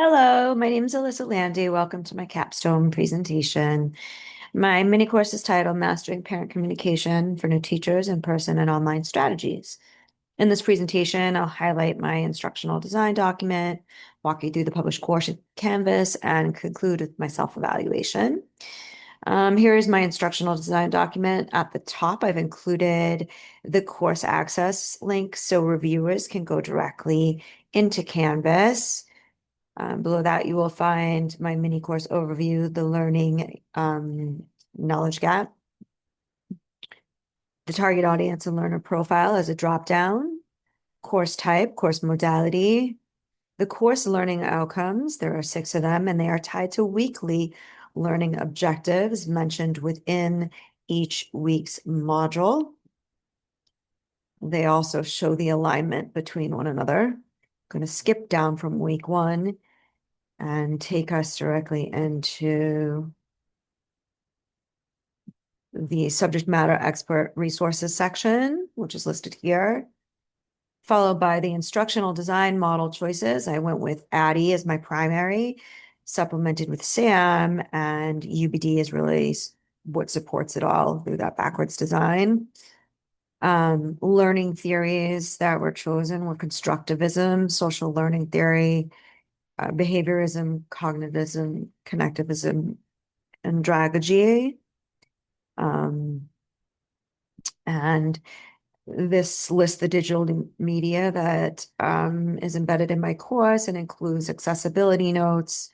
Hello, my name is Alyssa Landy. Welcome to my capstone presentation. My mini course is titled Mastering Parent Communication for New Teachers in Person and Online Strategies. In this presentation, I'll highlight my instructional design document, walk you through the published course in Canvas, and conclude with my self-evaluation. Here is my instructional design document. At the top, I've included the course access link so reviewers can go directly into Canvas. Below that, you will find my mini course overview, the learning knowledge gap, the target audience and learner profile as a drop-down, course type, course modality, the course learning outcomes. There are 6 of them, and they are tied to weekly learning objectives mentioned within each week's module. They also show the alignment between one another. I'm going to skip down from week 1 and take us directly into the subject matter expert resources section, which is listed here, followed by the instructional design model choices. I went with Addie as my primary, supplemented with SAM, and UBD is really what supports it all through that backwards design. Learning theories that were chosen were constructivism, social learning theory, behaviorism, cognitivism, connectivism, and andragogy. And this lists the digital media that is embedded in my course and includes accessibility notes.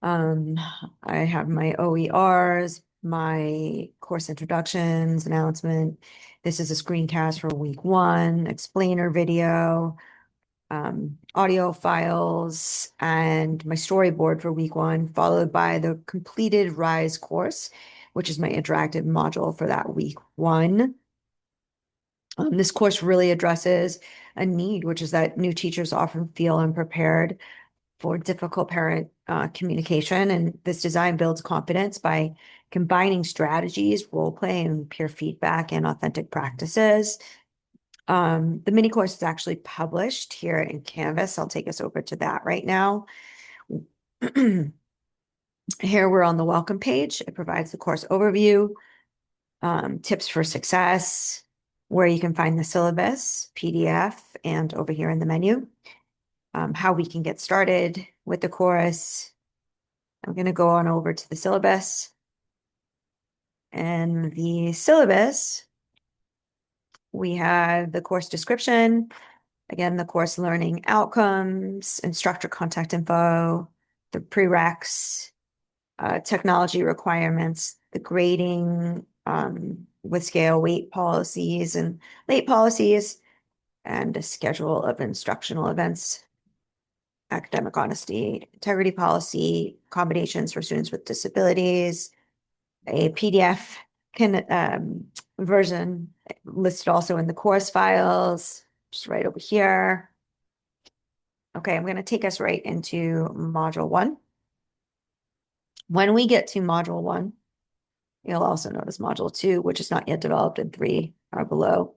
Um, I have my OERs, my course introductions, announcement. This is a screencast for week 1, explainer video, audio files, and my storyboard for week 1, followed by the completed RISE course, which is my interactive module for that week 1. This course really addresses a need, which is that new teachers often feel unprepared for difficult parent communication. And this design builds confidence by combining strategies, role play, and peer feedback and authentic practices. The mini course is actually published here in Canvas. I'll take us over to that right now. Here we're on the welcome page. It provides the course overview, tips for success, where you can find the syllabus, PDF, and over here in the menu, how we can get started with the course. I'm going to go on over to the syllabus. And the syllabus, we have the course description, again, the course learning outcomes, instructor contact info, the prereqs, technology requirements, the grading with scale weight policies and late policies, and a schedule of instructional events, academic honesty, integrity policy, accommodations for students with disabilities, a PDF version listed also in the course files, just right over here. Okay, I'm going to take us right into Module 1. When we get to Module 1, you'll also notice Module 2, which is not yet developed, and 3 are below.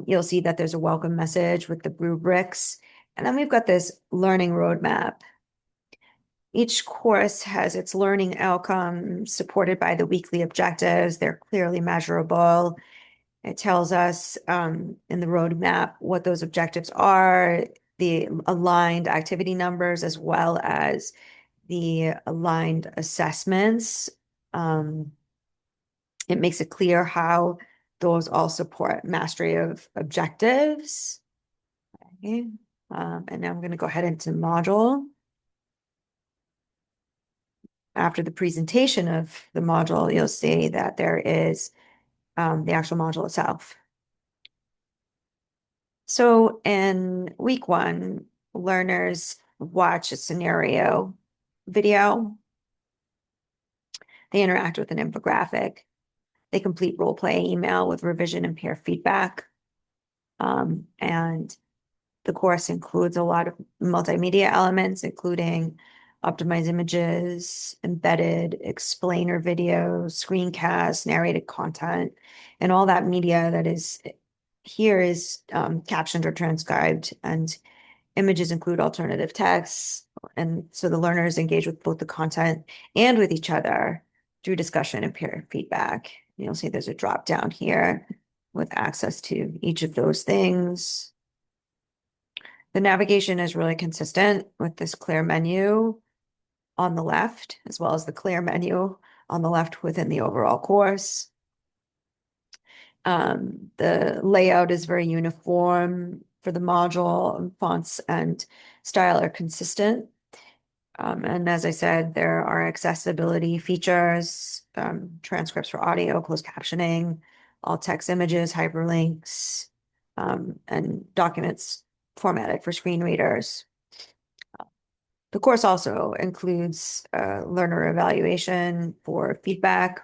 You'll see that there's a welcome message with the rubrics, and then we've got this learning roadmap. Each course has its learning outcomes supported by the weekly objectives. They're clearly measurable. It tells us in the roadmap what those objectives are, the aligned activity numbers, as well as the aligned assessments. It makes it clear how those all support mastery of objectives. Okay. And now I'm going to go ahead into module. After the presentation of the module, you'll see that there is the actual module itself. So in week 1, learners watch a scenario video. They interact with an infographic. They complete role play email with revision and peer feedback. And the course includes a lot of multimedia elements, including optimized images, embedded explainer videos, screencasts, narrated content, and all that media that is here is captioned or transcribed. And images include alternative texts, And so the learners engage with both the content and with each other through discussion and peer feedback. You'll see there's a drop down here with access to each of those things. The navigation is really consistent with this clear menu on the left, as well as the clear menu on the left within the overall course. The layout is very uniform for the module. Fonts and style are consistent. And as I said, there are accessibility features, transcripts for audio, closed captioning, all text images, hyperlinks, and documents formatted for screen readers. The course also includes learner evaluation for feedback.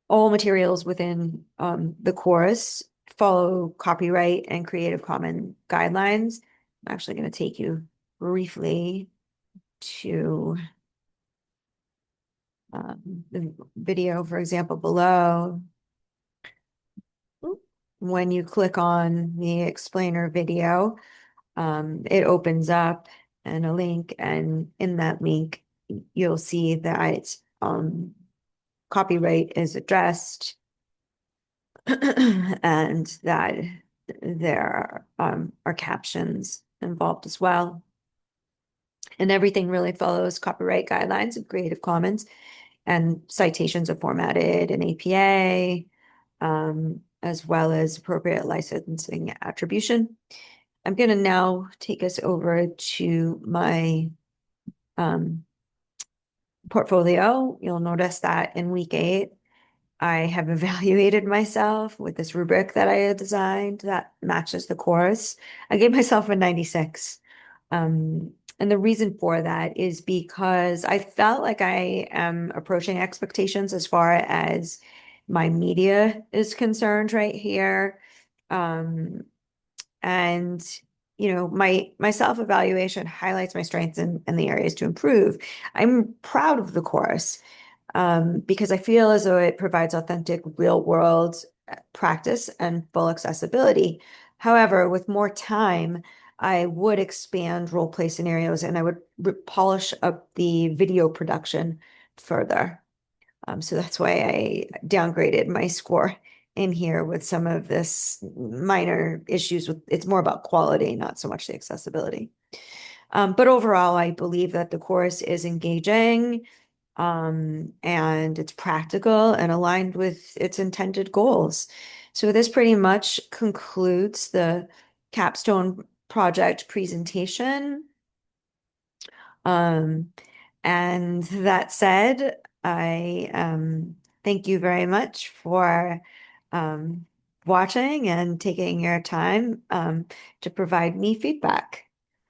All materials within the course follow copyright and Creative Commons guidelines. I'm actually going to take you briefly to the video, for example, below. When you click on the explainer video, it opens up and a link, and in that link, you'll see that copyright is addressed and that there are captions involved as well. And everything really follows copyright guidelines of Creative Commons, and citations are formatted in APA, as well as appropriate licensing attribution. I'm going to now take us over to my portfolio. You'll notice that in week 8, I have evaluated myself with this rubric that I had designed that matches the course. I gave myself a 96. And the reason for that is because I felt like I am approaching expectations as far as my media is concerned right here. And my self-evaluation highlights my strengths and the areas to improve. I'm proud of the course because I feel as though it provides authentic real world practice and full accessibility. However, with more time, I would expand role play scenarios and I would polish up the video production further. So that's why I downgraded my score in here with some of this minor issues with it's more about quality, not so much the accessibility. But overall, I believe that the course is engaging, and it's practical and aligned with its intended goals. So this pretty much concludes the capstone project presentation. And that said, I thank you very much for watching and taking your time to provide me feedback.